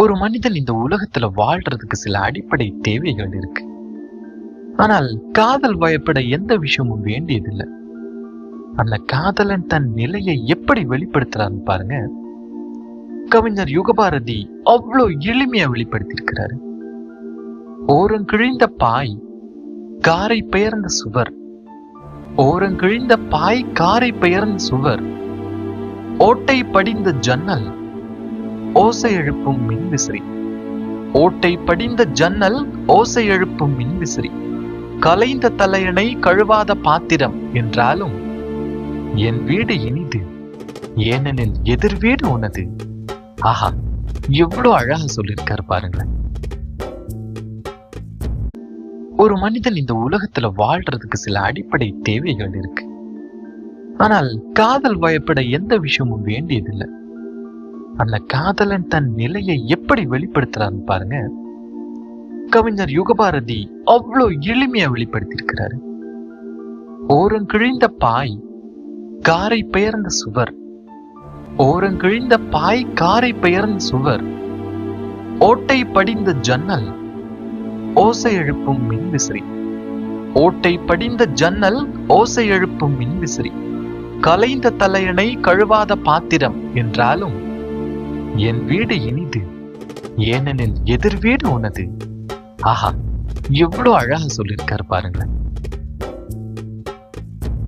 ஒரு மனிதன் இந்த உலகத்துல வாழ்றதுக்கு சில அடிப்படை தேவைகள் இருக்கு. ஆனால் காதல் வயப்பட எந்த விஷயமும் வேண்டியதில்லை. அந்த காதலன் தன் நிலையை எப்படி வெளிப்படுத்துறான்னு பாருங்க. கவிஞர் யுகபாரதி அவ்வளோ எளிமையா வெளிப்படுத்தியிருக்கிறாரு. ஓரங்கிழிந்த பாய் காரை பெயர்ந்த சுவர், ஓரங்கிழிந்த பாய் காரை பெயர்ந்த சுவர், ஓட்டை படிந்த ஜன்னல் ஓசை எழுப்பும் மின்விசிறி, ஓட்டை படிந்த ஜன்னல் ஓசை எழுப்பும் மின்விசிறி, கலைந்த தலையணை கழுவாத பாத்திரம் என்றாலும் என் வீடு இனிது, ஏனெனில் எதிர் வீடு உனது. ஆஹா, எவ்வளவு அழகா சொல்லியிருக்காரு பாருங்களேன். ஒரு மனிதன் இந்த உலகத்துல வாழ்றதுக்கு சில அடிப்படை தேவைகள் இருக்கு. ஆனால் காதல் வயப்பட எந்த விஷயமும் வேண்டியதில்லை. அந்த காதலன் தன் நிலையை எப்படி வெளிப்படுத்துறான்னு பாருங்க. கவிஞர் யுகபாரதி அவ்வளோ எளிமையா வெளிப்படுத்தியிருக்கிறாரு. ஓரங்கிழிந்த பாய் காரை பெயர்ந்த சுவர், ஓரங்கிழிந்த பாய் காரை பெயர்ந்த சுவர், ஓட்டை படிந்த ஜன்னல் ஓசை எழுப்பும் மின்விசிறி, ஓட்டை படிந்த ஜன்னல் ஓசை எழுப்பும் மின்விசிறி, கலைந்த தலையணை கழுவாத பாத்திரம் என்றாலும் என் வீடு இனிது, ஏனெனில் எதிர் வீடு உனது. ஆஹா, எவ்வளவு அழகா சொல்லியிருக்காரு பாருங்களேன்.